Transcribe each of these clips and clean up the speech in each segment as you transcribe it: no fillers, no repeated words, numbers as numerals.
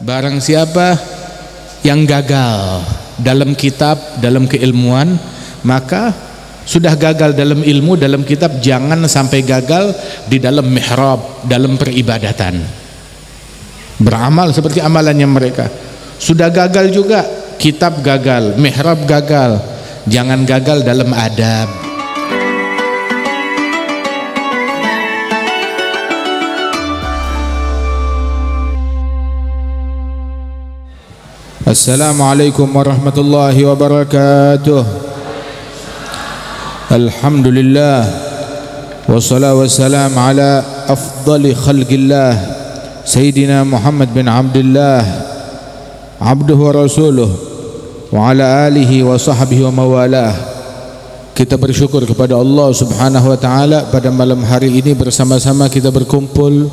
Barang siapa yang gagal dalam kitab, dalam keilmuan, maka sudah gagal dalam ilmu, dalam kitab. Jangan sampai gagal di dalam mihrab, dalam peribadatan, beramal seperti amalannya mereka. Sudah gagal juga, kitab gagal, mihrab gagal. Jangan gagal dalam adab. Assalamualaikum warahmatullahi wabarakatuh. Alhamdulillah, wassalatu wassalam ala afdali khalqillah Sayyidina Muhammad bin Abdullah, abduhu wa rasuluh, wa ala alihi wa sahbihi wa mawalah. Kita bersyukur kepada Allah subhanahu wa ta'ala pada malam hari ini bersama-sama kita berkumpul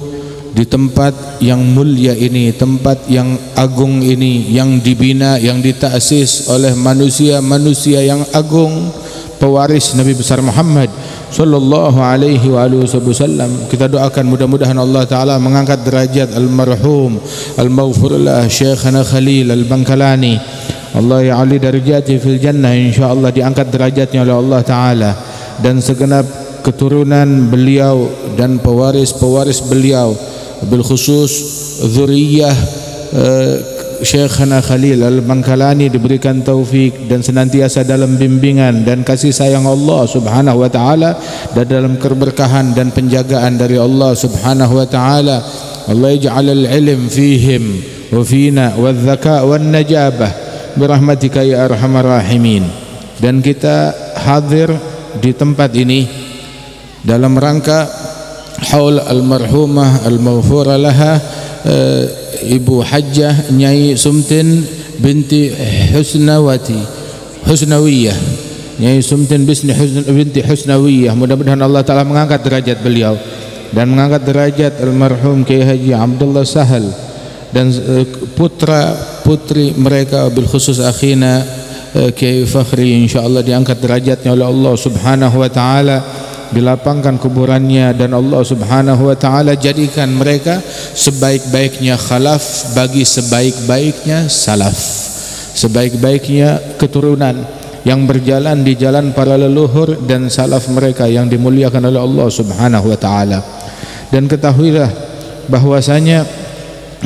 di tempat yang mulia ini, tempat yang agung ini, yang dibina, yang ditasis oleh manusia-manusia yang agung, pewaris Nabi besar Muhammad sallallahu alaihi wasallam. Kita doakan mudah-mudahan Allah taala mengangkat derajat almarhum al-maghfurlah Syekhana Khalil al-Bangkalani. Allah ya'ali darajati fil jannah, insyaallah diangkat derajatnya oleh Allah taala, dan segenap keturunan beliau dan pewaris-pewaris beliau, bil khusus zuriyah Syekhana Khalil al-Bangkalani diberikan taufik dan senantiasa dalam bimbingan dan kasih sayang Allah subhanahu wa ta'ala, dan dalam keberkahan dan penjagaan dari Allah subhanahu wa ta'ala. Allah yaj'al al-ilm fihim wa fina wa dhaka wa najabah birahmatika ya arhamar rahimin. Dan kita hadir di tempat ini dalam rangka haul almarhumah al-maghfura laha Ibu Hajjah Nyai Sumtin binti Husnawiyah, Nyai Sumtin binti Husnawiyah. Mudah-mudahan Allah Ta'ala mengangkat derajat beliau dan mengangkat derajat almarhum Kiai Haji Abdullah Sahal dan putra putri mereka, bil khusus akhina Kiai Fakhri, insyaallah diangkat derajatnya oleh Allah subhanahu wa ta'ala, dilapangkan kuburannya, dan Allah subhanahu wa ta'ala jadikan mereka sebaik-baiknya khalaf bagi sebaik-baiknya salaf, sebaik-baiknya keturunan yang berjalan di jalan para leluhur dan salaf mereka yang dimuliakan oleh Allah subhanahu wa ta'ala. Dan ketahuilah bahwasanya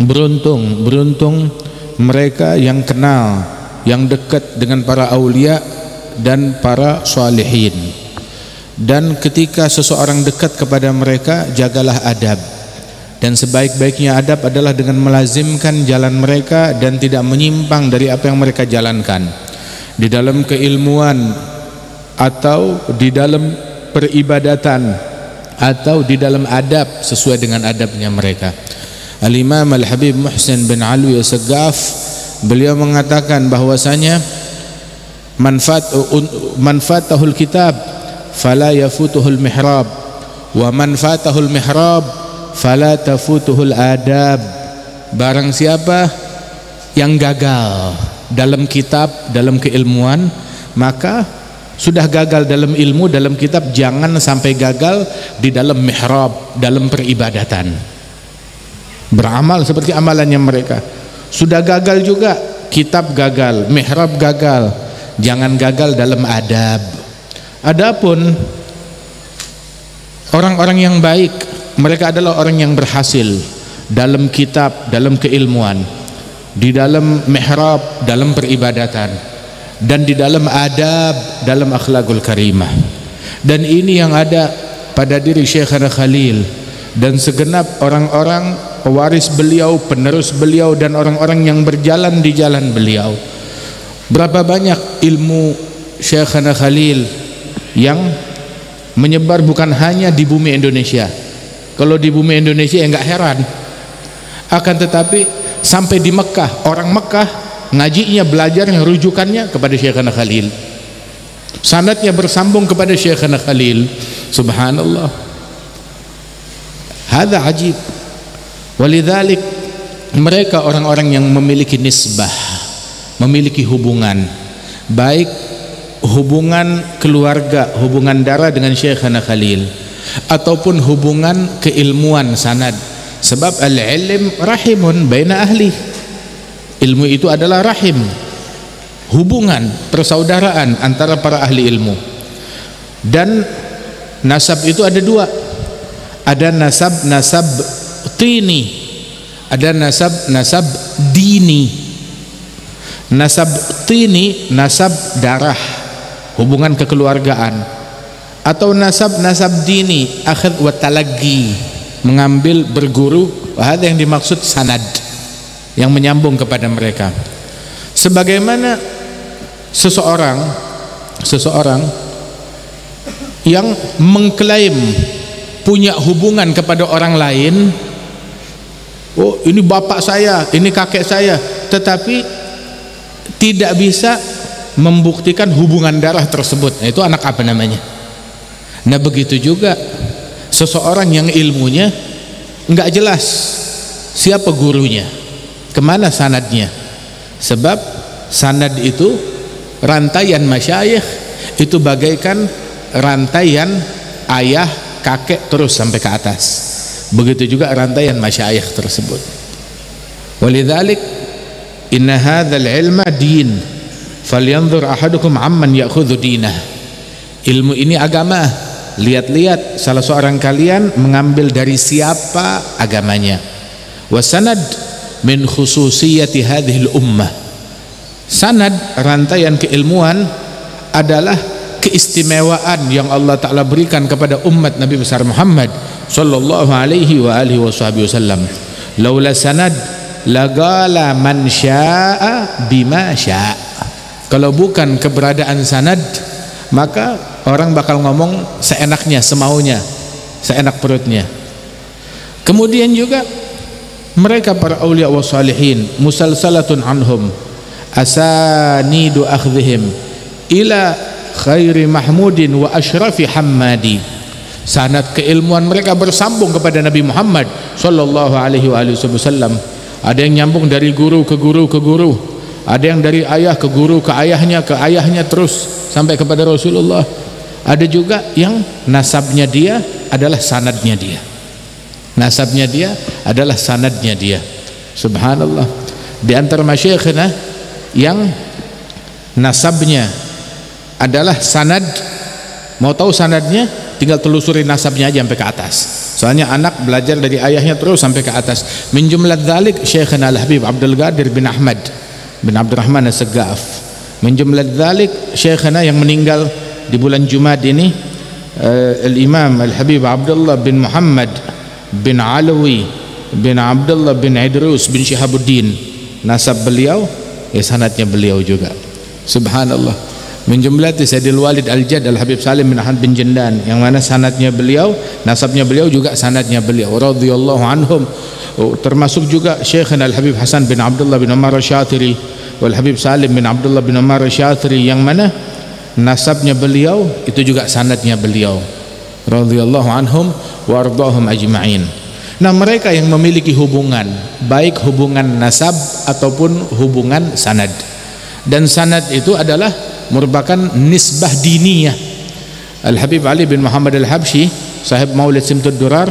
beruntung mereka yang kenal, yang dekat dengan para aulia dan para salihin. Dan ketika seseorang dekat kepada mereka, jagalah adab. Dan sebaik-baiknya adab adalah dengan melazimkan jalan mereka dan tidak menyimpang dari apa yang mereka jalankan di dalam keilmuan atau di dalam peribadatan atau di dalam adab, sesuai dengan adabnya mereka. Al-Imam Al-Habib Muhsin bin Alwi As-Saggaf, beliau mengatakan bahwasanya manfaatahul kitab fala yafutuhul mihrab, wa man fatahul mihrab fala tafutuhul adab. Barang siapa yang gagal dalam kitab, dalam keilmuan, maka sudah gagal dalam ilmu, dalam kitab. Jangan sampai gagal di dalam mihrab, dalam peribadatan, beramal seperti amalannya mereka. Sudah gagal juga, kitab gagal, mihrab gagal. Jangan gagal dalam adab. Adapun orang-orang yang baik, mereka adalah orang yang berhasil dalam kitab, dalam keilmuan, di dalam mihrab, dalam peribadatan, dan di dalam adab, dalam akhlakul karimah. Dan ini yang ada pada diri Syekhana Khalil dan segenap orang-orang pewaris beliau, penerus beliau, dan orang-orang yang berjalan di jalan beliau. Berapa banyak ilmu Syekhana Khalil yang menyebar bukan hanya di bumi Indonesia. Kalau di bumi Indonesia ya enggak heran, akan tetapi sampai di Mekah, orang Mekah ngajinya, belajarnya, rujukannya kepada Syekhana Khalil, sanadnya bersambung kepada Syekhana Khalil. Subhanallah, hadza ajib. Walidzalik mereka orang-orang yang memiliki nisbah, memiliki hubungan baik, hubungan keluarga, hubungan darah dengan Syekhana Khalil, ataupun hubungan keilmuan sanad. Sebab al-ilm rahimun baina ahli, Ilmu itu adalah rahim, hubungan persaudaraan antara para ahli ilmu. Dan nasab itu ada dua, ada nasab tini, ada nasab dini. Nasab tini, nasab darah, hubungan kekeluargaan, atau nasab dini, akhad wa talaqi, mengambil, berguru. Ada yang dimaksud sanad, yang menyambung kepada mereka. Sebagaimana seseorang yang mengklaim punya hubungan kepada orang lain, oh ini bapak saya, ini kakek saya, tetapi tidak bisa membuktikan hubungan darah tersebut. Nah, itu anak apa namanya? Nah, begitu juga seseorang yang ilmunya enggak jelas siapa gurunya, kemana sanadnya. Sebab sanad itu rantaian masyayikh, itu bagaikan rantaian ayah kakek terus sampai ke atas. Begitu juga rantaian masyayikh tersebut. Walidzalik inna hadzal ilma din falyanzur ahadukum amman ya'khudhu dinah. Ilmu ini agama. Lihat-lihat salah seorang kalian mengambil dari siapa agamanya. Wasanad min khususiyati hadhil ummah. Sanad, rantaian keilmuan, adalah keistimewaan yang Allah Ta'ala berikan kepada umat Nabi besar Muhammad sallallahu alaihi wa alihi wasallam. Laula sanad lagala man syaa bima syaa. Kalau bukan keberadaan sanad, maka orang bakal ngomong seenaknya, semaunya, seenak perutnya. Kemudian juga mereka para aulia wa salihin musalsalatun anhum asanidu akhdhihim ila khairi mahmudin wa ashrafi hammadi. Sanad keilmuan mereka bersambung kepada Nabi Muhammad sallallahu alaihi wasallam. Ada yang nyambung dari guru ke guru ke guru, ada yang dari ayah ke guru ke ayahnya terus sampai kepada Rasulullah. Ada juga yang nasabnya dia adalah sanadnya dia. Nasabnya dia adalah sanadnya dia. Subhanallah. Di antara masyayikhna yang nasabnya adalah sanad, mau tahu sanadnya tinggal telusuri nasabnya aja sampai ke atas. Soalnya anak belajar dari ayahnya terus sampai ke atas. Min jumlah dzalik Syekhna Al-Habib Abdul Qadir bin Ahmad bin Abdurrahman As-Saggaf. Min jumlah dzalik Syekhna yang meninggal di bulan Jumad ini, Al-Imam Al-Habib Abdullah bin Muhammad bin Alawi bin Abdullah bin Idrus bin Syihabuddin. Nasab beliau ya sanadnya beliau juga. Subhanallah. Min jumlati Sayyidil Walid Al-Jad Al-Habib Salim bin Ahmad bin Jandan, yang mana sanadnya beliau, nasabnya beliau juga sanadnya beliau radhiyallahu anhum. Termasuk juga Syekhna Al-Habib Hasan bin Abdullah bin Umar Asy-Syatiri wal Habib Salim bin Abdullah bin Umar Asy-Syatiri, yang mana nasabnya beliau itu juga sanadnya beliau radhiyallahu anhum wa ardahum ajma'in. Nah, mereka yang memiliki hubungan, baik hubungan nasab ataupun hubungan sanad. Dan sanad itu adalah merupakan nisbah diniyah. Al-Habib Ali bin Muhammad Al-Habsyi, sahib Maulid Simtud Durar,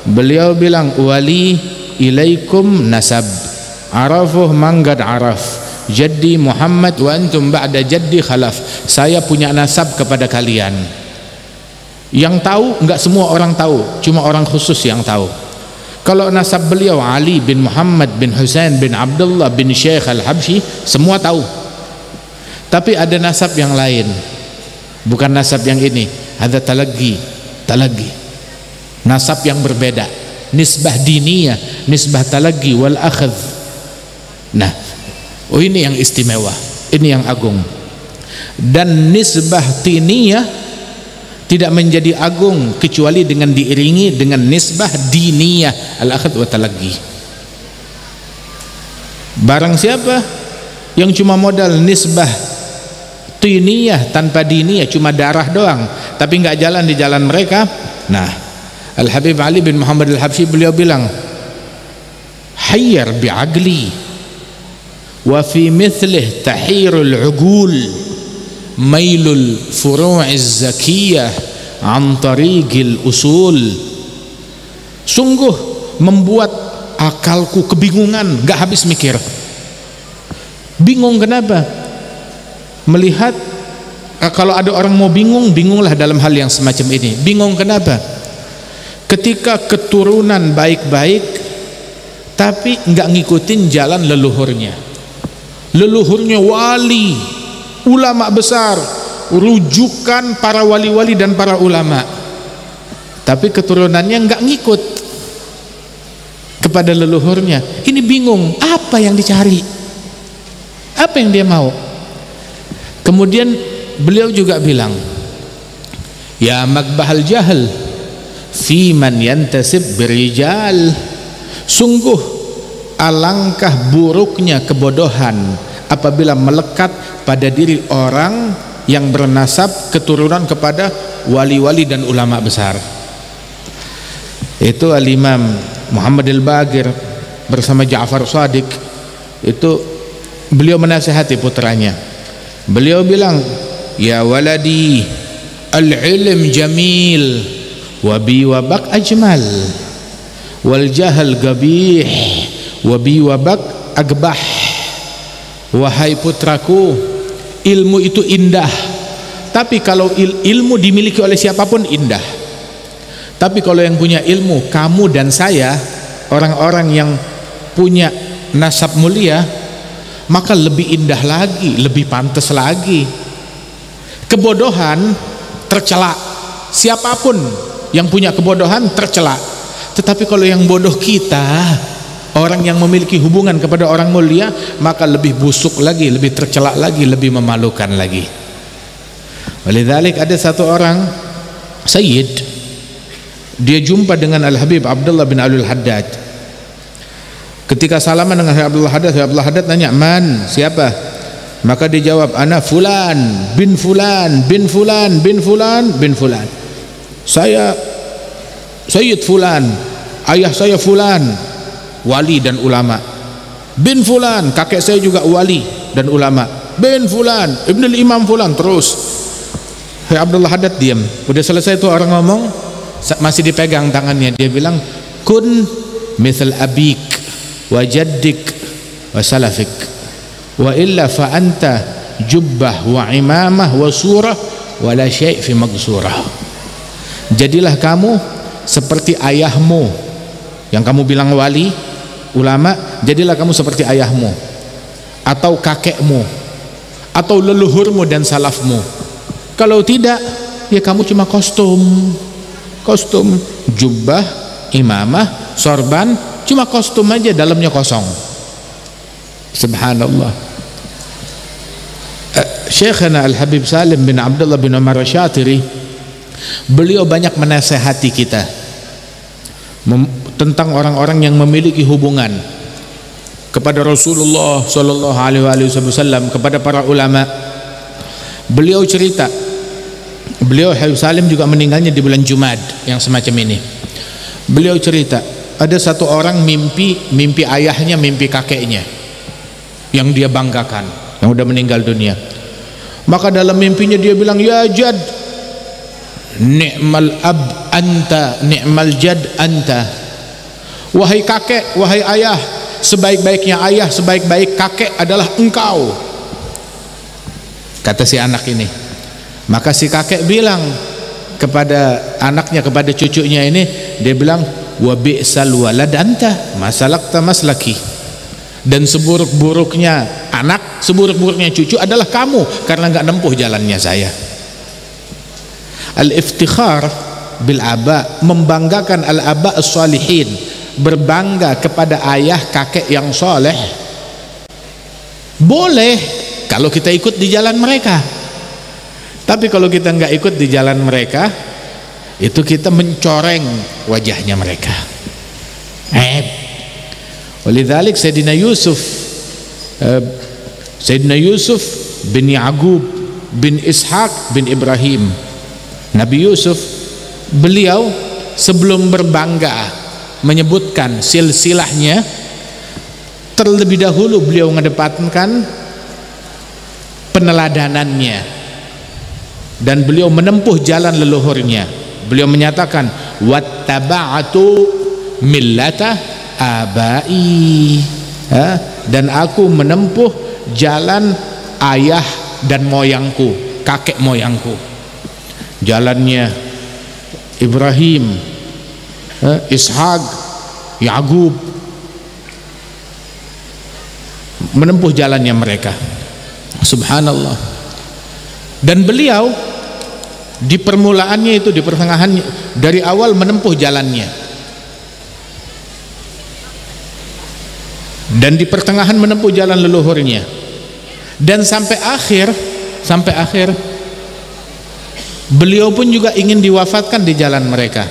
beliau bilang, wali ilaikum nasab arafuh manggad araf jaddi Muhammad wa antum ba'da jaddi khalaf. Saya punya nasab kepada kalian. Yang tahu enggak semua orang tahu, cuma orang khusus yang tahu. Kalau nasab beliau Ali bin Muhammad bin Husain bin Abdullah bin Syekh Al-Habsyi, semua tahu. Tapi ada nasab yang lain, bukan nasab yang ini. Ada talaqi, nasab yang berbeda, nisbah diniyah, nisbah talaqi wal akhadh. Nah, oh ini yang istimewa, ini yang agung. Dan nisbah tiniyah tidak menjadi agung kecuali dengan diiringi dengan nisbah diniyah, al-akhadh wa talaqi. Barang siapa yang cuma modal nisbah tiniyah tanpa diniyah, cuma darah doang, tapi nggak jalan di jalan mereka. Nah, Al-Habib Ali bin Muhammad Al-Habsyi beliau bilang, hayyar bi'agli wa fi mithlih tahirul ugul mailul furu'iz zakiyah an tariqil usul. Sungguh membuat akalku kebingungan, gak habis mikir. Bingung kenapa? Melihat kalau ada orang mau bingung, bingunglah dalam hal yang semacam ini. Bingung kenapa? Ketika keturunan baik-baik tapi nggak ngikutin jalan leluhurnya. Leluhurnya wali, ulama besar, rujukan para wali-wali dan para ulama. Tapi keturunannya nggak ngikut kepada leluhurnya. Ini bingung, apa yang dicari? Apa yang dia mau? Kemudian beliau juga bilang, ya magbahal jahal fi man yantasib birijal. Sungguh alangkah buruknya kebodohan apabila melekat pada diri orang yang bernasab keturunan kepada wali-wali dan ulama besar. Itu Al-Imam Muhammad Al-Baqir bersama Ja'far Shadiq, itu beliau menasihati putranya. Beliau bilang, ya waladi, al-ilm jamil wa bi wabak ajmal wal jahal gabih wa bi wabak agbah. Wahai putraku, ilmu itu indah, tapi kalau ilmu dimiliki oleh siapapun indah. Tapi kalau yang punya ilmu, kamu dan saya, orang-orang yang punya nasab mulia, maka lebih indah lagi, lebih pantas lagi. Kebodohan tercela, siapapun yang punya kebodohan tercela. Tetapi kalau yang bodoh kita, orang yang memiliki hubungan kepada orang mulia, maka lebih busuk lagi, lebih tercela lagi, lebih memalukan lagi. Walidzalik ada satu orang Sayyid, dia jumpa dengan Al-Habib Abdullah bin Alul Haddad. Ketika salaman dengan Abdullah Haddad, Abdullah Haddad nanya, man, siapa? Maka dia jawab, ana fulan bin fulan bin fulan bin fulan bin fulan. Saya Sayyid fulan, ayah saya fulan, wali dan ulama. Bin fulan, kakek saya juga wali dan ulama. Bin fulan, ibnul imam fulan. Terus Abdullah Haddad diam. Udah selesai tuh orang ngomong, masih dipegang tangannya. Dia bilang, kun misal abik wa jaddik wa salafik, wa illa fa anta jubbah wa imamah wa surah wa la syai' fi magsurah. Jadilah kamu seperti ayahmu yang kamu bilang wali, ulama. Jadilah kamu seperti ayahmu atau kakekmu atau leluhurmu dan salafmu. Kalau tidak, ya kamu cuma kostum, jubbah, imamah, sorban, cuma kostum aja, dalamnya kosong. Subhanallah. Syekhana Al-Habib Salim bin Abdullah bin Umar Syatiri, beliau banyak menasehati kita tentang orang-orang yang memiliki hubungan kepada Rasulullah sallallahu alaihi wasallam, kepada para ulama. Beliau cerita, beliau Habib Salim juga meninggalnya di bulan Jumad yang semacam ini. Beliau cerita, ada satu orang mimpi ayahnya, mimpi kakeknya yang dia banggakan, yang udah meninggal dunia. Maka dalam mimpinya dia bilang, ya jad, ni'mal ab anta, ni'mal jad anta. Wahai kakek, wahai ayah, sebaik-baiknya ayah, sebaik-baik kakek adalah engkau, kata si anak ini. Maka si kakek bilang kepada anaknya, kepada cucunya ini, dia bilang, wa bi'sal walad anta masalakta maslaki. Dan seburuk-buruknya anak, seburuk-buruknya cucu adalah kamu, karena enggak nempuh jalannya saya. Al-iftikhar bil aba, membanggakan al-aba as-salihin, berbangga kepada ayah kakek yang soleh, boleh kalau kita ikut di jalan mereka. Tapi kalau kita nggak ikut di jalan mereka, itu kita mencoreng wajahnya mereka. Walidzalik Sayyidina Yusuf bin Ya'qub bin Ishaq bin Ibrahim, Nabi Yusuf, beliau sebelum berbangga menyebutkan silsilahnya, terlebih dahulu beliau mengedepankan peneladanannya, dan beliau menempuh jalan leluhurnya. Beliau menyatakan, wattaba'tu millata abai, dan aku menempuh jalan ayah dan moyangku, kakek moyangku. Jalannya Ibrahim, Ishak, Yakub, menempuh jalannya mereka. Subhanallah. Dan beliau di permulaannya itu, di pertengahannya, dari awal menempuh jalannya, dan di pertengahan menempuh jalan leluhurnya, dan sampai akhir beliau pun juga ingin diwafatkan di jalan mereka.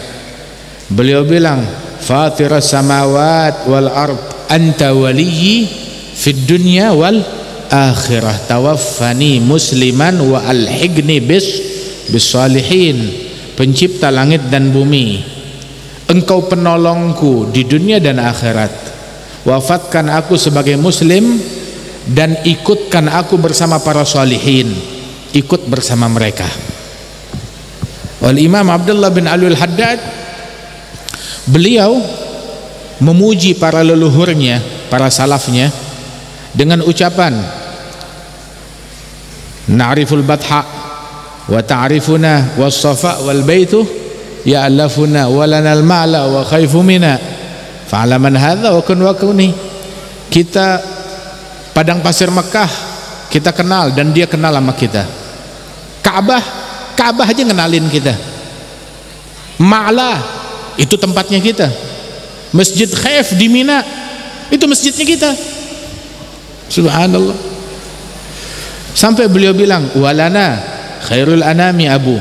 Beliau bilang, Fatiras samawat wal ard anta waliyyi fid dunya wal akhirah, tawaffani musliman wa alhiqni bisalihin. Pencipta langit dan bumi, engkau penolongku di dunia dan akhirat, wafatkan aku sebagai muslim dan ikutkan aku bersama para salihin, ikut bersama mereka. Imam Abdullah bin Ali al-Haddad, beliau memuji para leluhurnya, para salafnya, dengan ucapan, na'riful batha wa ta'rifuna was-safa wal baitu ya'lafuna wa lanal ma'la wa khaifu mina fa'ala man hadha wa kun wa kuni. Kita padang pasir Mekah kita kenal dan dia kenal sama kita. Ka'bah aja ngenalin kita. Ma'la itu tempatnya kita. Masjid Khaif di Mina itu masjidnya kita. Subhanallah. Sampai beliau bilang, walana khairul anami abu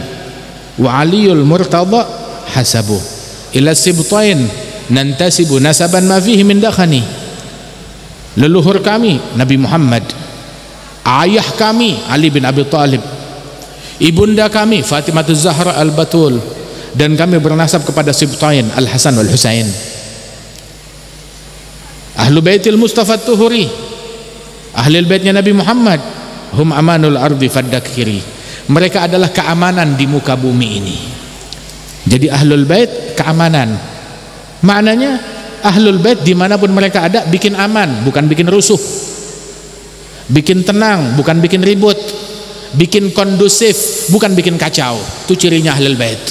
wa aliyul murtada hasabu ila sibtain nantasibu nasaban ma fihi min dakhani. Leluhur kami Nabi Muhammad, ayah kami Ali bin Abi Thalib, ibunda kami Fatimah Zahra al-Batul, dan kami bernasab kepada Sibtain Al-Hasan wal Husain. Ahlu baitil Mustafa Tuhuri, ahli baitnya Nabi Muhammad, hum amanul ardi faddakiri. Mereka adalah keamanan di muka bumi ini. Jadi ahlul bait keamanan. Maknanya ahlul bait dimanapun mereka ada bikin aman, bukan bikin rusuh, bikin tenang, bukan bikin ribut, bikin kondusif, bukan bikin kacau. Itu cirinya ahlul bait.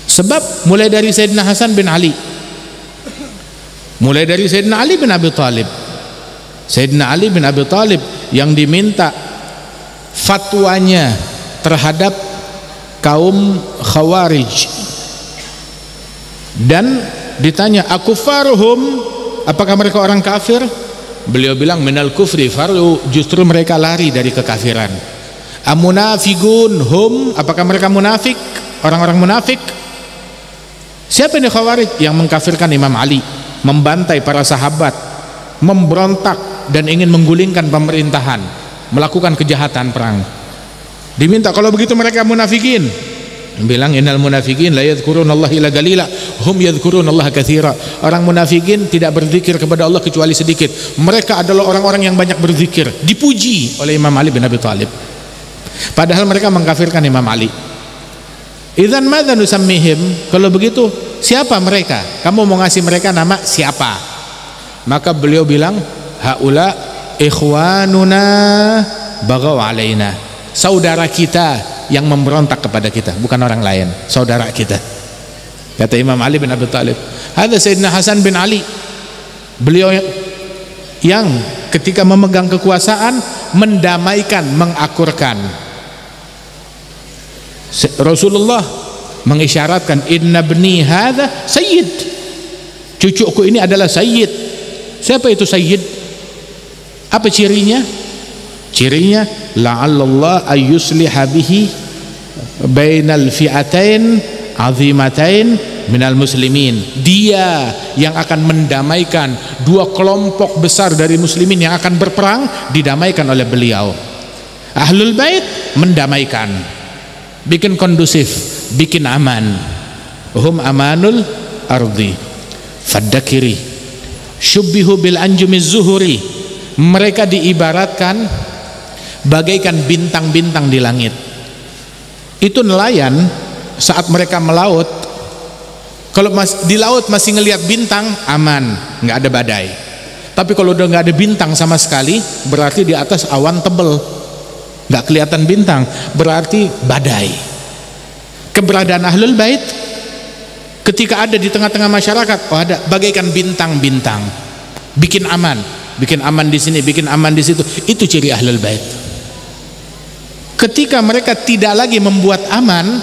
Sebab mulai dari Sayyidina Hasan bin Ali, mulai dari Sayyidina Ali bin Abi Thalib, Sayyidina Ali bin Abi Thalib yang diminta fatwanya terhadap kaum Khawarij, dan ditanya akufaruhum, apakah mereka orang kafir? Beliau bilang minal kufri faru, justru mereka lari dari kekafiran. Amunafiqun hum, apakah mereka munafik, orang-orang munafik? Siapa ini Khawarij? Yang mengkafirkan Imam Ali, membantai para sahabat, memberontak dan ingin menggulingkan pemerintahan, melakukan kejahatan perang. Diminta, kalau begitu mereka munafikin. Bilang innal munafikin la yadhkurunallaha illa qalila hum yadhkurunallaha katsira. Orang munafikin tidak berzikir kepada Allah kecuali sedikit. Mereka adalah orang-orang yang banyak berzikir. Dipuji oleh Imam Ali bin Abi Thalib. Padahal mereka mengkafirkan Imam Ali. Idzan madza nusammihim? Kalau begitu siapa mereka? Kamu mau ngasih mereka nama siapa? Maka beliau bilang, haula ikhwanuna bagaw alaina. Saudara kita yang memberontak kepada kita, bukan orang lain, saudara kita, kata Imam Ali bin Abi Thalib. Ada Sayyidina Hasan bin Ali, beliau yang ketika memegang kekuasaan mendamaikan, mengakurkan. Rasulullah mengisyaratkan, inna bni hadha sayyid, cucuku ini adalah sayyid. Siapa itu sayyid? Apa cirinya? Cirinya la'allallah ayyusliha bihi bainal fi'atain azimatain minal muslimin. Dia yang akan mendamaikan dua kelompok besar dari muslimin yang akan berperang, didamaikan oleh beliau. Ahlul bait mendamaikan, bikin kondusif, bikin aman. Hum amanul ardi faddakiri syubbihu bil anjumiz zuhuri. Mereka diibaratkan bagaikan bintang-bintang di langit. Itu nelayan saat mereka melaut, kalau di laut masih ngelihat bintang, aman, nggak ada badai. Tapi kalau udah nggak ada bintang sama sekali, berarti di atas awan tebel, nggak kelihatan bintang, berarti badai. Keberadaan ahlul bait ketika ada di tengah-tengah masyarakat, oh ada bagaikan bintang-bintang, bikin aman di sini, bikin aman di situ. Itu ciri ahlul bait. Ketika mereka tidak lagi membuat aman,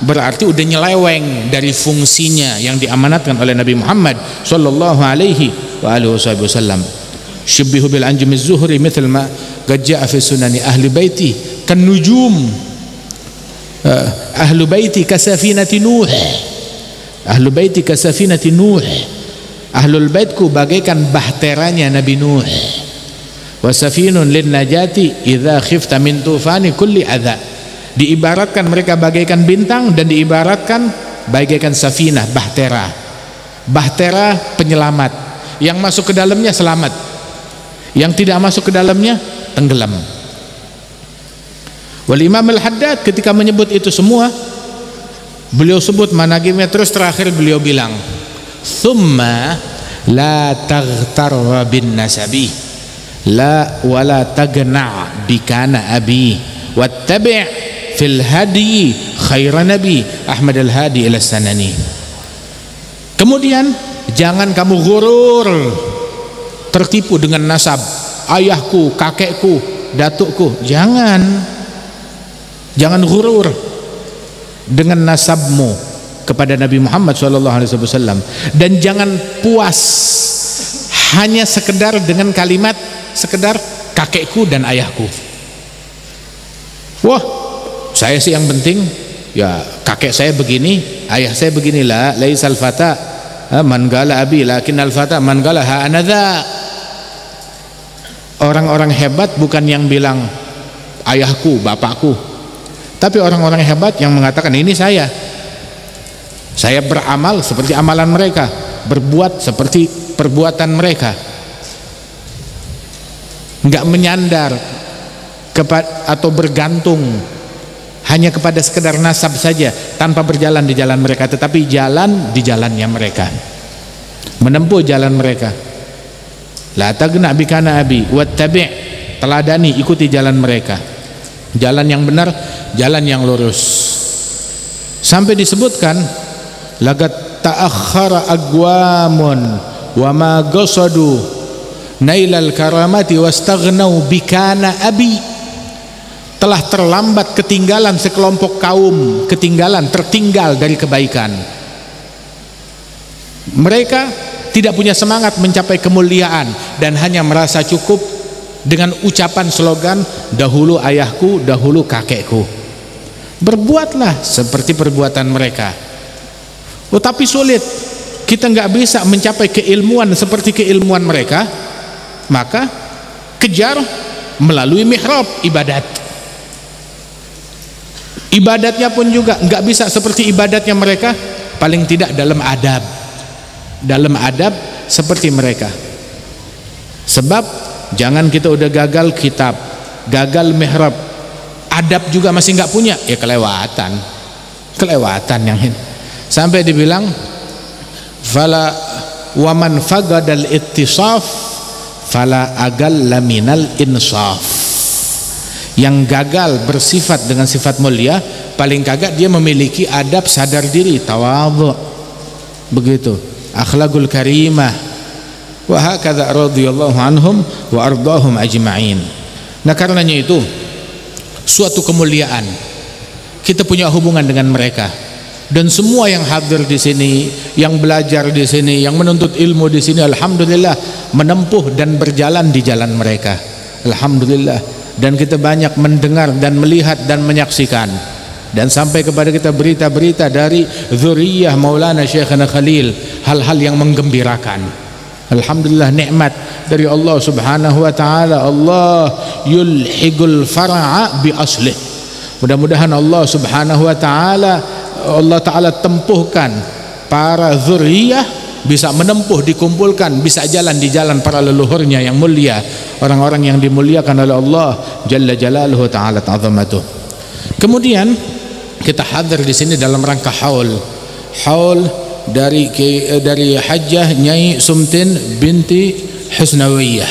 berarti udah nyeleweng dari fungsinya yang diamanatkan oleh Nabi Muhammad sallallahu alaihi wa alihi wasallam. Syabbihu bil anjum az-zuhri mithal ma qad jaa fi sunani ahli baiti kan nujum, ahlu baiti kasafinati nuh, ahlu baiti kasafinati nuh, ahlul baitku bagaikan bahteranya Nabi Nuh. Wa safinun lin najati idza khifta min tufani kulli adza. Diibaratkan mereka bagaikan bintang dan diibaratkan bagaikan safinah, bahtera. Bahtera penyelamat, yang masuk ke dalamnya selamat, yang tidak masuk ke dalamnya tenggelam. Wal Imam Al-Haddad ketika menyebut itu semua, beliau sebut manaqibnya, terus terakhir beliau bilang, "Tsumma la taghtar bin nasabi la wala tagna bikana abi wattabi' fil hadi khairan nabi Ahmad al-Hadi ila sanani." Kemudian jangan kamu ghurur, tertipu dengan nasab, ayahku, kakekku, datukku. Jangan ghurur dengan nasabmu kepada Nabi Muhammad SAW, dan jangan puas hanya sekedar dengan kalimat sekedar kakekku dan ayahku. Wah, saya sih yang penting ya kakek saya begini, ayah saya beginilah. Laisal fata man qala abi lakinnal fata man qala ha anadha. Orang-orang hebat bukan yang bilang ayahku, bapakku, tapi orang-orang hebat yang mengatakan ini saya beramal seperti amalan mereka, berbuat seperti perbuatan mereka, nggak menyandar atau bergantung hanya kepada sekedar nasab saja tanpa berjalan di jalan mereka, tetapi jalan di jalannya mereka, menempuh jalan mereka. La tagna bikana abi wattabi', teladani, ikuti jalan mereka, jalan yang benar, jalan yang lurus. Sampai disebutkan lagat ta'akhkhara aqwamun wa ma qasadu nailal karamati wastaghnau bikana abi. Telah terlambat, ketinggalan sekelompok kaum, tertinggal dari kebaikan. Mereka tidak punya semangat mencapai kemuliaan dan hanya merasa cukup dengan ucapan slogan dahulu ayahku, dahulu kakekku. Berbuatlah seperti perbuatan mereka. Oh, tapi sulit, kita nggak bisa mencapai keilmuan seperti keilmuan mereka, maka kejar melalui mihrab ibadat. Ibadatnya pun juga nggak bisa seperti ibadatnya mereka, paling tidak dalam adab seperti mereka. Sebab jangan kita udah gagal kitab, gagal mihrab, adab juga masih nggak punya, ya kelewatan yang ini. Sampai dibilang fala waman fagadal ittisaf fala agalla minal insaf. Yang gagal bersifat dengan sifat mulia, paling kagak dia memiliki adab sadar diri, tawadhu, begitu, akhlaqul karimah. Wa hakadha radhiyallahu anhum wa ardahum ajma'in. Nah, karenanya itu suatu kemuliaan kita punya hubungan dengan mereka. Dan semua yang hadir di sini, yang belajar di sini, yang menuntut ilmu di sini, alhamdulillah menempuh dan berjalan di jalan mereka, alhamdulillah. Dan kita banyak mendengar dan melihat dan menyaksikan, dan sampai kepada kita berita-berita dari dzurriyyah Maulana Syekhana Khalil, hal-hal yang menggembirakan. Alhamdulillah, nikmat dari Allah Subhanahu wa taala. Allah yulhigul far'a bi aslih. Mudah-mudahan Allah Subhanahu wa taala, Allah taala tempuhkan para dzurriyyah bisa menempuh, dikumpulkan, bisa jalan di jalan para leluhurnya yang mulia, orang-orang yang dimuliakan oleh Allah Jalla Jalaluhu Ta'ala Ta'zamatuh. Kemudian kita hadir di sini dalam rangka haul dari Hajjah Nyai Sumtin binti husnawiyah.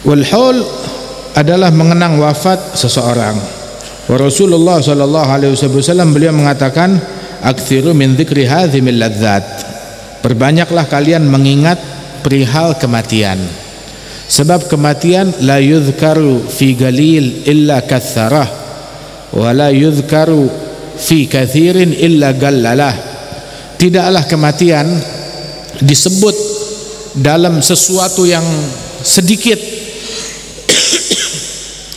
Wal haul adalah mengenang wafat seseorang. Wa Rasulullah sallallahu alaihi wasallam beliau mengatakan, aktsiru min dzikri hadzimil ladzat. Perbanyaklah kalian mengingat perihal kematian. Sebab kematian la yuzkaru fi galil illa katsarah wa la yuzkaru fi katsirin illa gallalah. Tidaklah kematian disebut dalam sesuatu yang sedikit,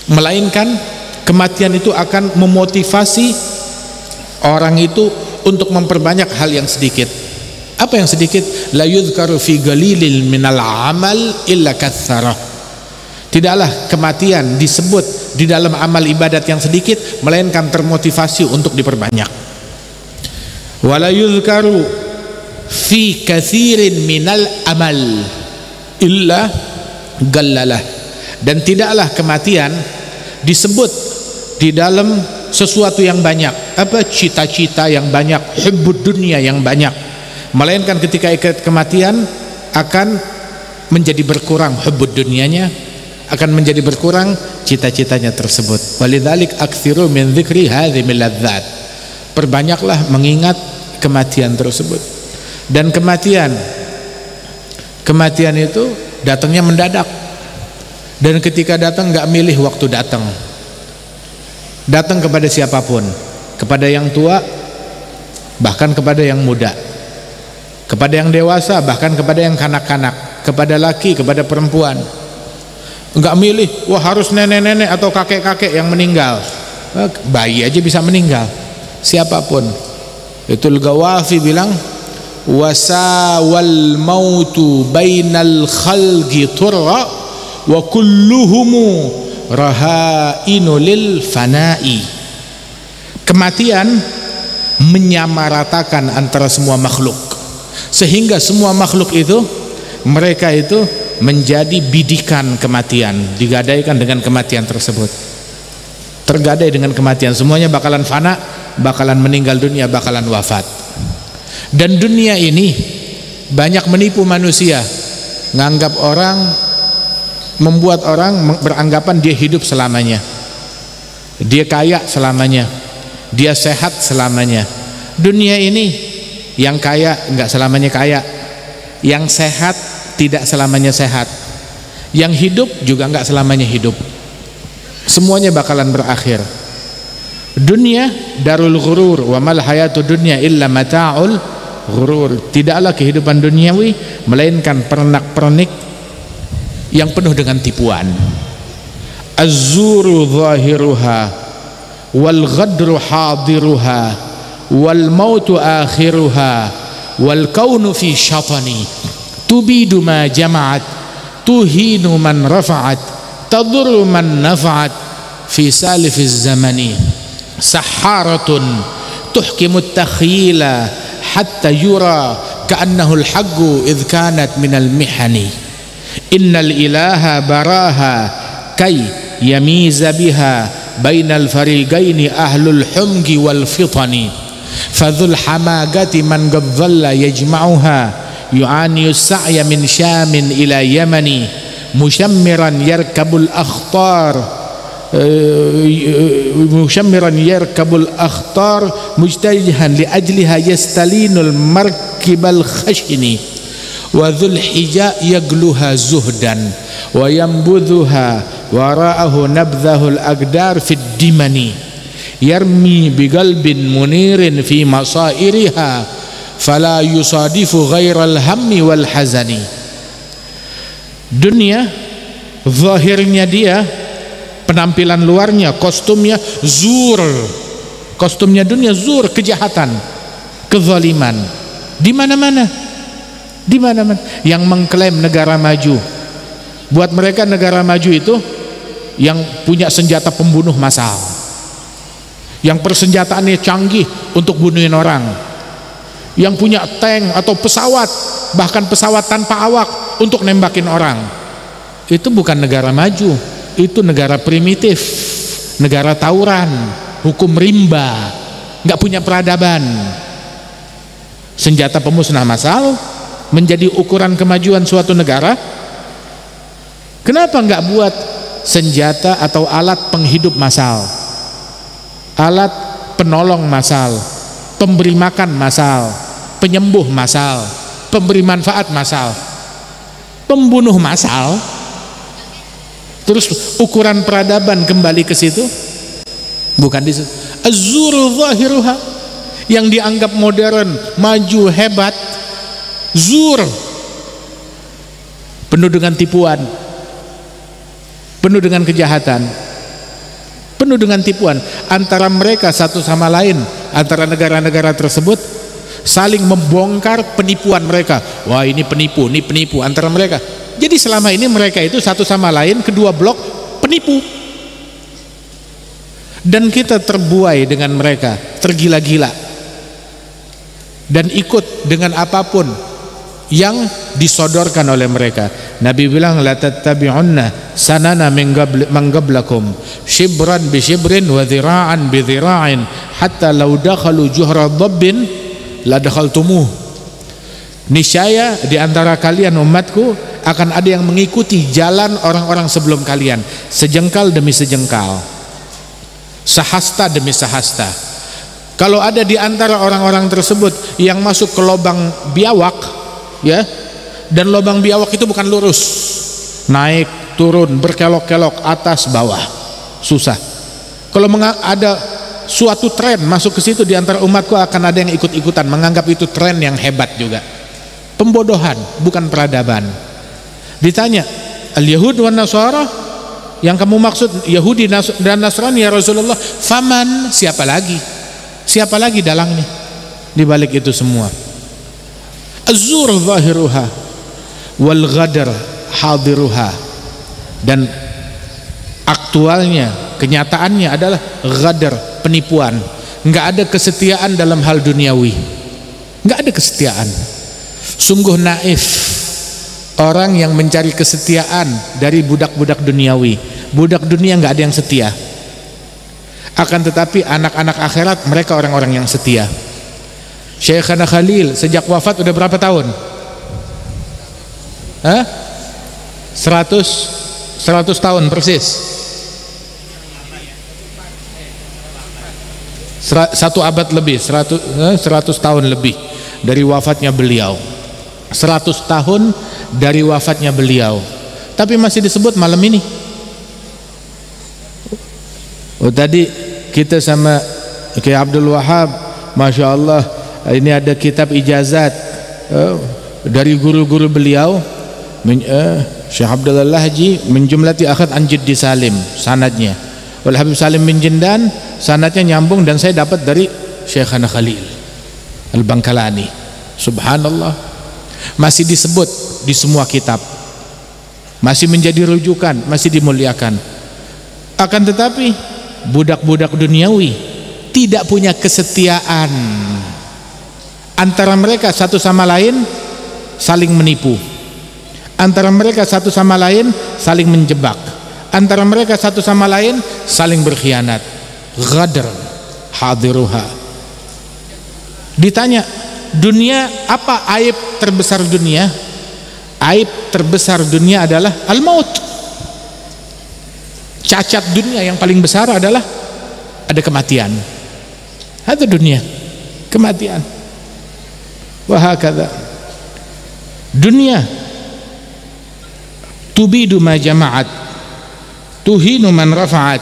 melainkan kematian itu akan memotivasi orang itu untuk memperbanyak hal yang sedikit. Apa yang sedikit? La yuzkaru fi galilil minal amal illa katsarah. Tidaklah kematian disebut di dalam amal ibadat yang sedikit, melainkan termotivasi untuk diperbanyak. Wa la yuzkaru fi katsirin minal amal illa gallalah. Dan tidaklah kematian disebut di dalam sesuatu yang banyak, apa, cita-cita yang banyak, hubbud dunia yang banyak, melainkan ketika kematian akan menjadi berkurang hubbud dunianya, akan menjadi berkurang cita-citanya tersebut. Walidzalik aktsiru min dzikri hadzimil ladzat. Perbanyaklah mengingat kematian tersebut. Dan kematian itu datangnya mendadak. Dan ketika datang nggak milih waktu datang. Datang kepada siapapun, kepada yang tua, bahkan kepada yang muda, kepada yang dewasa, bahkan kepada yang kanak-kanak, kepada laki, kepada perempuan. Enggak milih, wah harus nenek-nenek atau kakek-kakek yang meninggal. Bayi aja bisa meninggal, siapapun. Itu Al-Ghawafi bilang, wasawal mautu bainal khalqi turra wa kulluhumu rahainu lil fana'i. Kematian menyamaratakan antara semua makhluk, sehingga semua makhluk itu, mereka itu menjadi bidikan kematian, digadaikan dengan kematian tersebut, tergadai dengan kematian. Semuanya bakalan fana, bakalan meninggal dunia, bakalan wafat. Dan dunia ini banyak menipu manusia, nganggap orang, membuat orang beranggapan dia hidup selamanya, dia kaya selamanya, dia sehat selamanya. Dunia ini yang kaya enggak selamanya kaya, yang sehat tidak selamanya sehat, yang hidup juga enggak selamanya hidup. Semuanya bakalan berakhir. Dunia darul ghurur, wa mal hayatud dunya illa mata'ul ghurur. Tidaklah kehidupan duniawi melainkan pernak-pernik yang penuh dengan tipuan. Az-zuru zahiruha wal ghadru hadiruha wal mautu akhiruha wal kaunu fi syatani tubidu ma jama'at tuhinu man rafa'at tadurru man nafa'at fi salifiz zamani saharatun tuhkimut takhyila hatta yura ka'annahu al-haqqu idh kanat minal mihani. Innal ilaha baraha kay yamiza biha bainal fariqaini ahlul humgi wal fitani fadhul hamagati man gadzalla yajma'uha yu'ani sa'ya min syamin ila yamani mushammiran yarkabul akhtar mujtahidan li ajliha yastalinul markibal khashini wa dhul hija yagluha zuhdan wa yambudhuha wara'ahu nabdhahul aqdar fid dimani yarmi biqalbin munirin fi masairiha fala yusadifu ghairal hammi wal hazani. Dunia zahirnya dia, penampilan luarnya, kostumnya zur, kostumnya dunia zur, kejahatan, kezaliman di mana-mana. Di mana-mana yang mengklaim negara maju, buat mereka negara maju itu yang punya senjata pembunuh massal, yang persenjataannya canggih untuk bunuhin orang, yang punya tank atau pesawat, bahkan pesawat tanpa awak untuk nembakin orang. Itu bukan negara maju, itu negara primitif, negara tawuran, hukum rimba, nggak punya peradaban. Senjata pemusnah massal, menjadi ukuran kemajuan suatu negara? Kenapa nggak buat senjata atau alat penghidup massal, alat penolong massal, pemberi makan massal, penyembuh massal, pemberi manfaat massal, pembunuh massal? Terus ukuran peradaban kembali ke situ? Bukan di situ. Az-zur zahiruha, yang dianggap modern, maju, hebat, zur, penuh dengan tipuan, penuh dengan kejahatan, penuh dengan tipuan antara mereka satu sama lain, antara negara-negara tersebut saling membongkar penipuan mereka. Wah, ini penipu antara mereka. Jadi selama ini mereka itu satu sama lain, kedua blok penipu, dan kita terbuai dengan mereka, tergila-gila dan ikut dengan apapun yang disodorkan oleh mereka. Nabi bilang, la tattabi'unna sanana man qablakum shibran bi shibrin wa dhira'an bi dhira'in hatta law dakhalu juhra dhabbin la dakhaltumuh. Niscaya di antara kalian umatku akan ada yang mengikuti jalan orang-orang sebelum kalian, sejengkal demi sejengkal, sehasta demi sehasta. Kalau ada di antara orang-orang tersebut yang masuk ke lubang biawak, ya, dan lubang biawak itu bukan lurus, naik turun berkelok-kelok atas bawah, susah. Kalau ada suatu tren masuk ke situ, di antara umatku akan ada yang ikut-ikutan, menganggap itu tren yang hebat juga. Pembodohan, bukan peradaban. Ditanya, al-Yahud wa Nasara, yang kamu maksud Yahudi dan Nasrani ya Rasulullah, faman, siapa lagi? Siapa lagi dalangnya di balik itu semua? Az-zur zahiruha wal ghadar hadiruha, dan aktualnya, kenyataannya adalah ghadar, penipuan. Nggak ada kesetiaan dalam hal duniawi, nggak ada kesetiaan. Sungguh naif orang yang mencari kesetiaan dari budak-budak duniawi. Budak dunia nggak ada yang setia, akan tetapi anak-anak akhirat mereka orang-orang yang setia. Syekhana Khalil sejak wafat udah berapa tahun? 100 tahun persis. 1 abad lebih, 100 tahun lebih dari wafatnya beliau. 100 tahun dari wafatnya beliau, tapi masih disebut malam ini. Oh, tadi kita sama Kiai Abdul Wahab, Masya Allah, ini ada kitab ijazat dari guru-guru beliau, Syekh Abdullah Lahji min jumlati akhad an Jiddi Salim, sanadnya, wal Habib Salim bin Jindan, sanadnya nyambung, dan saya dapat dari Syekhana Khalil Al-Bangkalani. Subhanallah, masih disebut di semua kitab, masih menjadi rujukan, masih dimuliakan. Akan tetapi budak-budak duniawi tidak punya kesetiaan. Antara mereka satu sama lain saling menipu, antara mereka satu sama lain saling menjebak, antara mereka satu sama lain saling berkhianat. Ghadar hadiruha. Ditanya, dunia apa aib terbesar dunia? Aib terbesar dunia adalah al-maut. Cacat dunia yang paling besar adalah ada kematian. Itu dunia, kematian. Wahakadha dunia tubidu ma jama'at, tuhinu man rafa'at,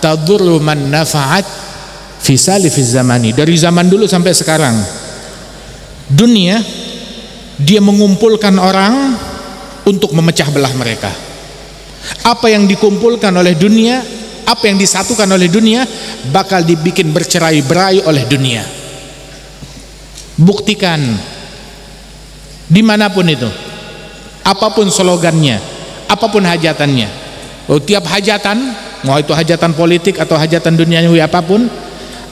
tadurru man nafa'at fi salifiz zamani. Dari zaman dulu sampai sekarang, dunia dia mengumpulkan orang untuk memecah belah mereka. Apa yang dikumpulkan oleh dunia, apa yang disatukan oleh dunia, bakal dibikin bercerai-berai oleh dunia. Buktikan dimanapun itu, apapun slogannya, apapun hajatannya. Tiap hajatan, mau itu hajatan politik atau hajatan duniawi apapun,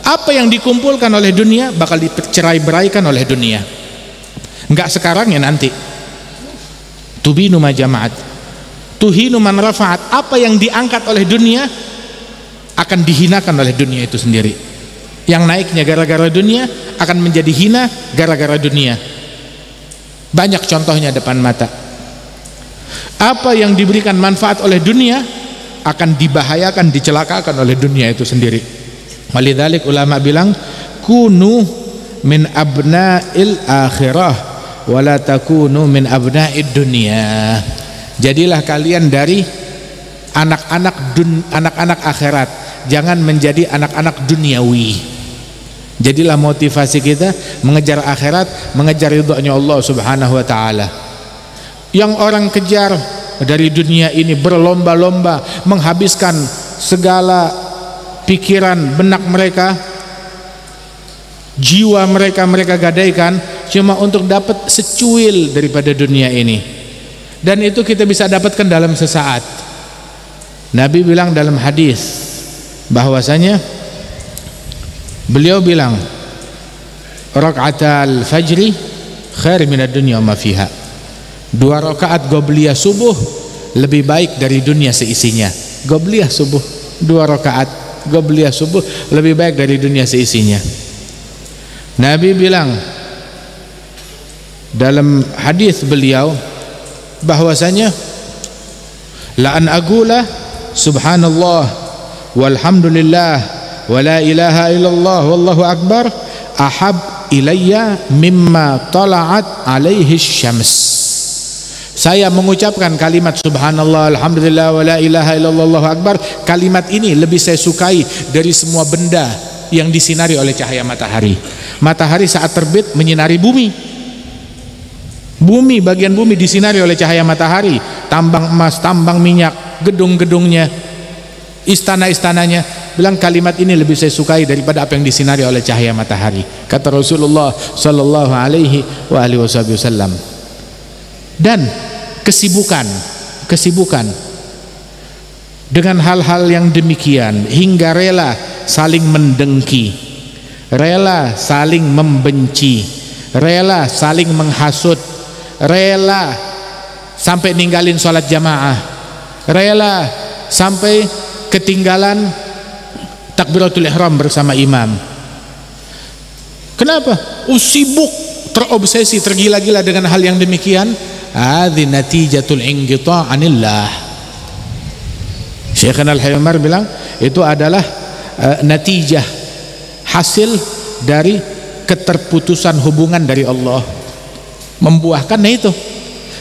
apa yang dikumpulkan oleh dunia bakal dicerai-beraikan oleh dunia. Enggak sekarang ya, nanti. Tubinu ma jama'at, tuhinu man rafa'at. Apa yang diangkat oleh dunia akan dihinakan oleh dunia itu sendiri. Yang naiknya gara-gara dunia akan menjadi hina gara-gara dunia. Banyak contohnya depan mata. Apa yang diberikan manfaat oleh dunia akan dibahayakan, dicelakakan oleh dunia itu sendiri. Walidzalik ulama bilang, kunu min abna'il akhirah wala takunu min abna'id dunya. Jadilah kalian dari anak-anak akhirat, jangan menjadi anak-anak duniawi. Jadilah motivasi kita mengejar akhirat, mengejar ridhonya Allah Subhanahu wa taala. Yang orang kejar dari dunia ini berlomba-lomba menghabiskan segala pikiran benak mereka, jiwa mereka gadaikan cuma untuk dapat secuil daripada dunia ini. Dan itu kita bisa dapatkan dalam sesaat. Nabi bilang dalam hadis bahwasanya beliau bilang, rakaatal fajri khair minad dunya wa ma fiha. 2 rakaat qobliyah subuh lebih baik dari dunia seisinya. Qobliyah subuh, 2 rakaat qobliyah subuh lebih baik dari dunia seisinya. Nabi bilang dalam hadis beliau bahwasanya, la an agula subhanallah walhamdulillah wa la ilaha illallah wallahu akbar ahab ilayya mimma tala'at alaihi syams. Saya mengucapkan kalimat subhanallah alhamdulillah wa la ilaha illallah wallahu akbar, kalimat ini lebih saya sukai dari semua benda yang disinari oleh cahaya matahari. Matahari saat terbit menyinari bumi, bagian bumi disinari oleh cahaya matahari, tambang emas, tambang minyak, gedung-gedungnya, istana-istananya. Bilang kalimat ini lebih saya sukai daripada apa yang disinari oleh cahaya matahari, kata Rasulullah sallallahu alaihi wasallam. Dan kesibukan dengan hal-hal yang demikian hingga rela saling mendengki, rela saling membenci, rela saling menghasut, rela sampai ninggalin sholat jamaah, rela sampai ketinggalan takbiratul ihram bersama imam. Kenapa? Sibuk, terobsesi, tergila-gila dengan hal yang demikian. Hadhi natijatul inqita' anillah. Syekhana Al-Hayy Umar bilang itu adalah natijah, hasil dari keterputusan hubungan dari Allah. Membuahkannya itu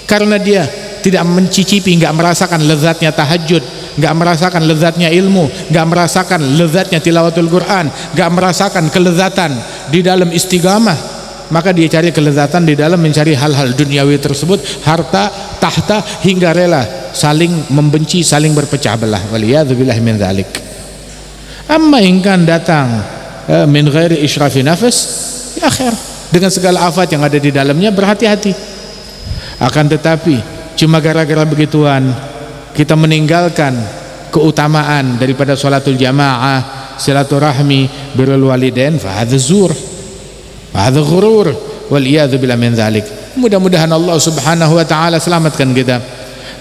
karena dia tidak mencicipi, nggak merasakan lezatnya tahajud, nggak merasakan lezatnya ilmu, nggak merasakan lezatnya tilawatul Quran, nggak merasakan kelezatan di dalam istiqamah. Maka dia cari kelezatan di dalam mencari hal-hal duniawi tersebut, harta, tahta, hingga rela saling membenci, saling berpecah belah. Waliyadzubillah min dzalik. Amma in kan datang min ghairi israfi nafas, ya khair, dengan segala afat yang ada di dalamnya, berhati-hati. Akan tetapi cuma gara-gara begituan kita meninggalkan keutamaan daripada sholatul jamaah, silaturahmi, birrul walidain, fa hadza zur, fa hadza ghurur, wal iyadzu billah min dzalik. Mudah-mudahan Allah Subhanahu wa taala selamatkan kita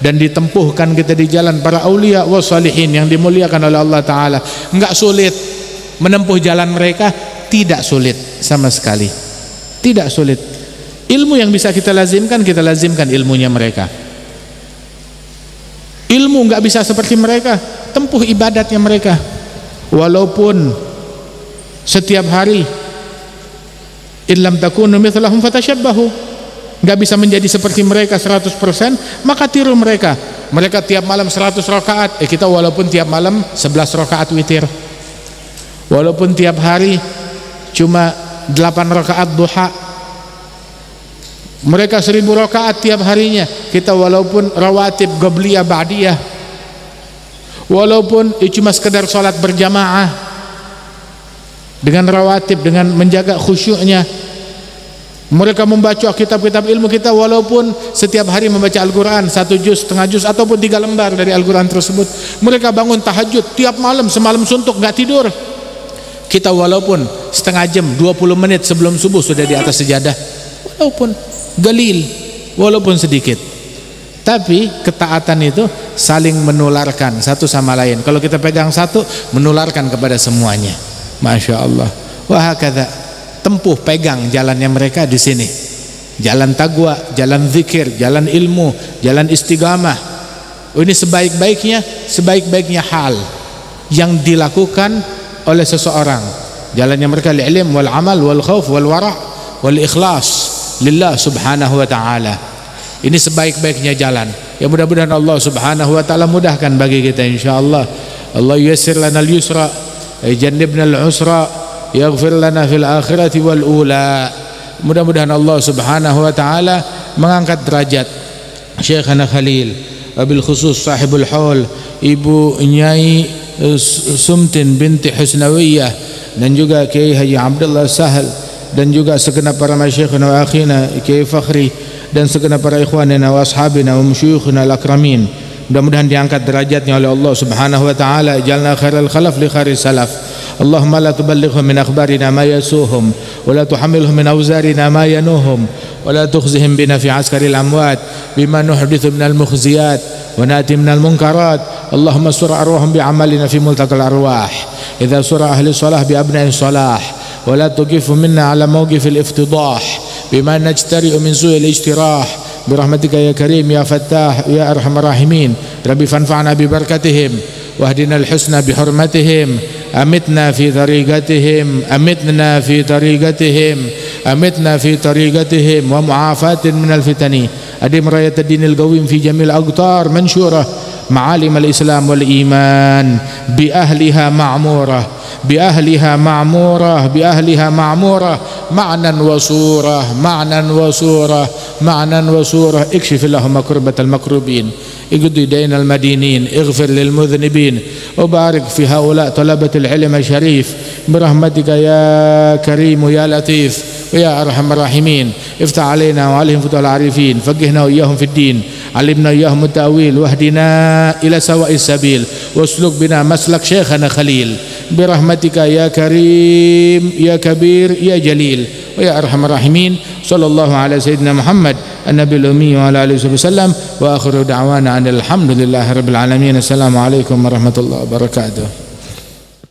dan ditempuhkan kita di jalan para aulia wa salihin yang dimuliakan oleh Allah taala. Enggak sulit menempuh jalan mereka, tidak sulit sama sekali. Tidak sulit. Ilmu yang bisa kita lazimkan ilmunya mereka. Ilmu enggak bisa seperti mereka, tempuh ibadatnya mereka. Walaupun setiap hari illam takunu mithlahum fatashabbahu, enggak bisa menjadi seperti mereka 100%, maka tiru mereka. Mereka tiap malam 100 rakaat, kita walaupun tiap malam 11 rakaat witir. Walaupun tiap hari cuma 8 rakaat duha, mereka 1000 rakaat tiap harinya. Kita walaupun rawatib qabliyah ba'diyah, walaupun cuma sekedar sholat berjamaah dengan rawatib, dengan menjaga khusyuknya, mereka membaca kitab-kitab ilmu kita walaupun setiap hari membaca Al-Quran 1 juz, setengah juz, ataupun 3 lembar dari Al-Quran tersebut. Mereka bangun tahajud tiap malam, semalam suntuk nggak tidur. Kita walaupun setengah jam, 20 menit sebelum subuh sudah di atas sejadah, walaupun galil, walaupun sedikit. Tapi ketaatan itu saling menularkan satu sama lain. Kalau kita pegang satu, menularkan kepada semuanya. Masya Allah. Wah, kata tempuh, pegang jalannya mereka di sini. jalan taqwa, jalan zikir, jalan ilmu, jalan istiqamah. Ini sebaik-baiknya hal yang dilakukan oleh seseorang. Jalannya mereka al-ilm wal amal wal khauf wal wara' wal ikhlas lillah subhanahu wa ta'ala. Ini sebaik-baiknya jalan. Ya mudah-mudahan Allah subhanahu wa ta'ala mudahkan bagi kita insyaallah. Allah yassir lana al-yusra, jannibna al-usra, yaghfir lana fil akhirati wal ula. Mudah-mudahan Allah subhanahu wa ta'ala mengangkat derajat Syekhana Khalil, wabil khusus sahibul haul Ibu Nyai Sumtin binti Husnawiyah, dan juga Kiai Haji Abdullah Sahal, dan juga segenap para masyayikhna wa akhina Kiai Fakhri, dan segenap para ikhwanina wa ashabina wa musyuyikhina al-akramin. Mudah-mudahan diangkat derajatnya oleh Allah subhanahu wa ta'ala. Jalna khairal khalaf li khairis salaf. Allahumma la tuballighhum min akhbarina ma yasuhum wa la tuhammilhum min awzarina ma yanuhum wa la tukhzihim bina fi askaril amwat bima nuhdithu minal mukhziyat wa nati minal munkarat. Allahumma sur arwahum bi amalina fi multaqal arwah idza sura ahli salah bi abna'i salah wa la tuqifu minna ala mawqifil iftidah bima najtari'u min su'il ijtirah برحمتك يا كريم يا فتاح يا أرحم الراحمين. ربي فانفعنا ببركتهم واهدنا الحسنى بحرمتهم. أمتنا في طريقتهم، أمتنا في طريقتهم، أمتنا في طريقتهم ومعافاة من الفتن. أدم راية الدين القويم في جميع الأقطار منشورة. معالم الإسلام والإيمان بأهلها معمورة، بأهلها معمورة، بأهلها معمورة، معنى وصورة، معنى وصورة، معنى وصورة. اكشف اللهم كربة المكروبين، اقضي دين المدينين، اغفر للمذنبين، وبارك في هؤلاء طلبة العلم الشريف برحمتك يا كريم يا لطيف ويا أرحم الراحمين. افتح علينا وعليهم فتوح العارفين، فقهنا وإياهم في الدين، علمنا إياهم التأويل، واهدنا إلى سواء السبيل، واسلك بنا مسلك شيخنا خليل برحمتك يا كريم يا كبير يا جليل ويا أرحم الراحمين. صلى الله على سيدنا محمد النبي الأمي وعلى آله وصحبه وسلم، وآخر دعوانا أن الحمد لله رب العالمين. السلام عليكم ورحمة الله وبركاته.